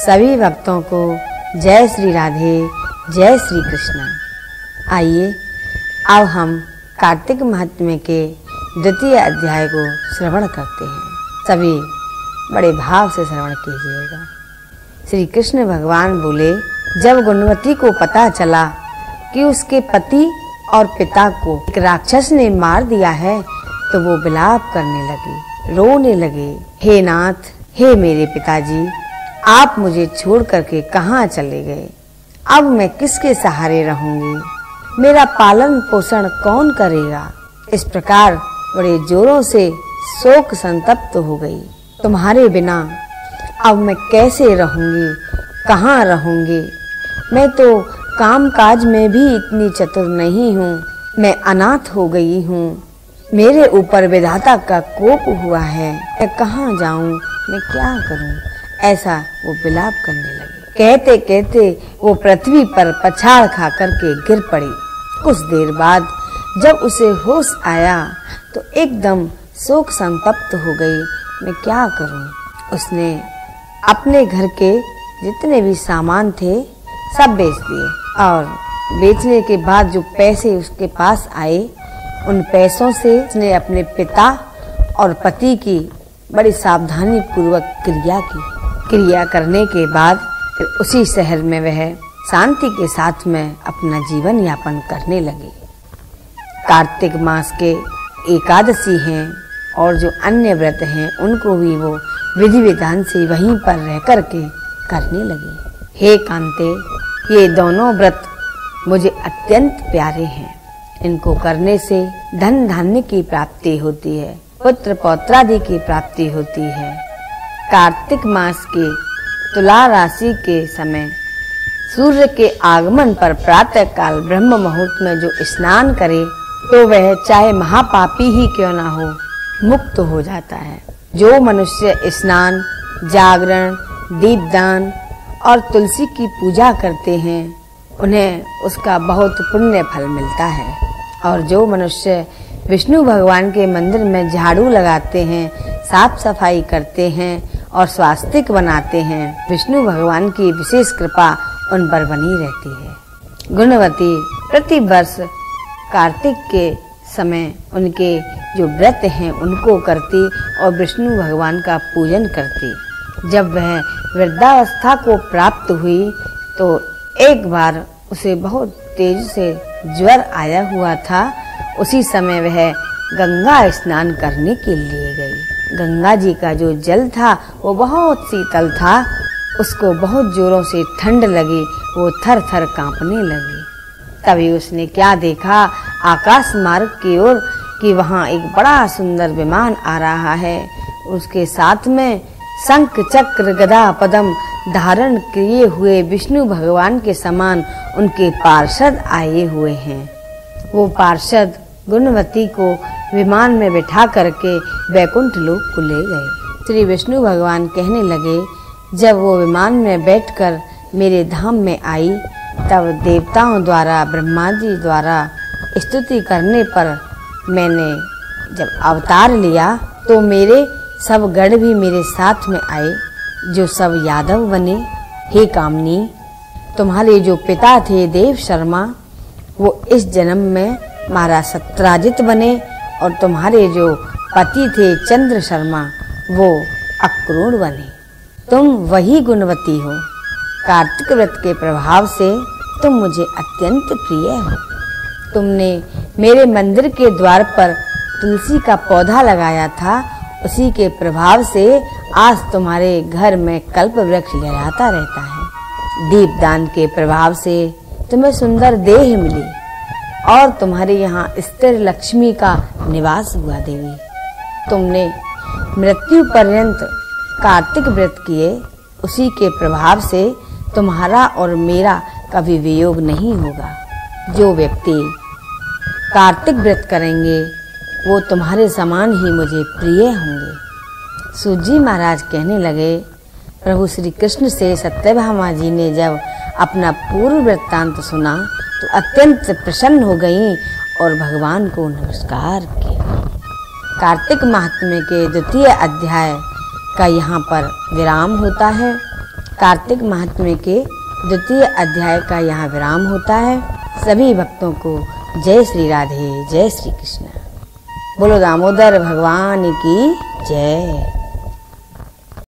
सभी भक्तों को जय श्री राधे, जय श्री कृष्ण। आइए अब हम कार्तिक महात्म्य के द्वितीय अध्याय को श्रवण करते हैं। सभी बड़े भाव से श्रवण कीजिएगा। श्री कृष्ण भगवान बोले, जब गुणवती को पता चला कि उसके पति और पिता को एक राक्षस ने मार दिया है तो वो विलाप करने लगी, रोने लगे। हे नाथ, हे मेरे पिताजी, आप मुझे छोड़ करके कहाँ चले गए? अब मैं किसके सहारे रहूंगी? मेरा पालन पोषण कौन करेगा? इस प्रकार बड़े जोरों से शोक संतप्त हो गई। तुम्हारे बिना अब मैं कैसे रहूंगी, कहाँ रहूंगी? मैं तो काम काज में भी इतनी चतुर नहीं हूँ। मैं अनाथ हो गई हूँ। मेरे ऊपर विधाता का कोप हुआ है। मैं कहाँ जाऊँ, मैं क्या करूँ? ऐसा वो विलाप करने लगी। कहते कहते वो पृथ्वी पर पछाड़ खा करके गिर पड़ी। कुछ देर बाद जब उसे होश आया तो एकदम शोक संतप्त हो गई। मैं क्या करूं? उसने अपने घर के जितने भी सामान थे सब बेच दिए और बेचने के बाद जो पैसे उसके पास आए उन पैसों से उसने अपने पिता और पति की बड़ी सावधानी पूर्वक क्रिया करने के बाद फिर उसी शहर में वह शांति के साथ में अपना जीवन यापन करने लगे। कार्तिक मास के एकादशी हैं और जो अन्य व्रत हैं उनको भी वो विधि विधान से वहीं पर रह करके करने लगे। हे कांते, ये दोनों व्रत मुझे अत्यंत प्यारे हैं। इनको करने से धन धान्य की प्राप्ति होती है, पुत्र पौत्रादि की प्राप्ति होती है। कार्तिक मास के तुला राशि के समय सूर्य के आगमन पर प्रातः काल ब्रह्म मुहूर्त में जो स्नान करे तो वह चाहे महापापी ही क्यों ना हो, मुक्त हो जाता है। जो मनुष्य स्नान, जागरण, दीपदान और तुलसी की पूजा करते हैं उन्हें उसका बहुत पुण्य फल मिलता है। और जो मनुष्य विष्णु भगवान के मंदिर में झाड़ू लगाते हैं, साफ सफाई करते हैं और स्वास्तिक बनाते हैं, विष्णु भगवान की विशेष कृपा उन पर बनी रहती है। गुणवती प्रति वर्ष कार्तिक के समय उनके जो व्रत हैं उनको करती और विष्णु भगवान का पूजन करती। जब वह वृद्धावस्था को प्राप्त हुई तो एक बार उसे बहुत तेज से ज्वर आया हुआ था। उसी समय वह गंगा स्नान करने के लिए गई। गंगा जी का जो जल था वो बहुत शीतल था। उसको बहुत जोरों से ठंड लगी, वो थर थर कांपने लगी। तभी उसने क्या देखा, आकाश मार्ग की ओर कि वहाँ एक बड़ा सुंदर विमान आ रहा है। उसके साथ में शंख चक्र गदा पद्म धारण किए हुए विष्णु भगवान के समान उनके पार्षद आए हुए हैं। वो पार्षद गुणवती को विमान में बिठा करके वैकुंठ लोक को ले गए। श्री विष्णु भगवान कहने लगे, जब वो विमान में बैठकर मेरे धाम में आई तब देवताओं द्वारा, ब्रह्मा जी द्वारा स्तुति करने पर मैंने जब अवतार लिया तो मेरे सब गण भी मेरे साथ में आए, जो सब यादव बने। हे कामनी, तुम्हारे जो पिता थे देव शर्मा वो इस जन्म में महाराज सत्राजित बने और तुम्हारे जो पति थे चंद्र शर्मा वो अक्रूर बने। तुम वही गुणवती हो। कार्तिक व्रत के प्रभाव से तुम मुझे अत्यंत प्रिय हो। तुमने मेरे मंदिर के द्वार पर तुलसी का पौधा लगाया था, उसी के प्रभाव से आज तुम्हारे घर में कल्प वृक्ष लहराता रहता है। दीपदान के प्रभाव से तुम्हें सुंदर देह मिली और तुम्हारे यहाँ स्थिर लक्ष्मी का निवास हुआ देवी। तुमने मृत्यु पर्यंत कार्तिक व्रत किए, उसी के प्रभाव से तुम्हारा और मेरा कभी वियोग नहीं होगा। जो व्यक्ति कार्तिक व्रत करेंगे वो तुम्हारे समान ही मुझे प्रिय होंगे। सूजी महाराज कहने लगे, प्रभु श्री कृष्ण से सत्यभामा जी ने जब अपना पूर्व वृत्तांत सुना तो अत्यंत प्रसन्न हो गईं और भगवान को नमस्कार किया। कार्तिक महात्म्य के द्वितीय अध्याय का यहाँ पर विराम होता है। कार्तिक महात्म्य के द्वितीय अध्याय का यहाँ विराम होता है। सभी भक्तों को जय श्री राधे, जय श्री कृष्ण। बोलो दामोदर भगवान की जय।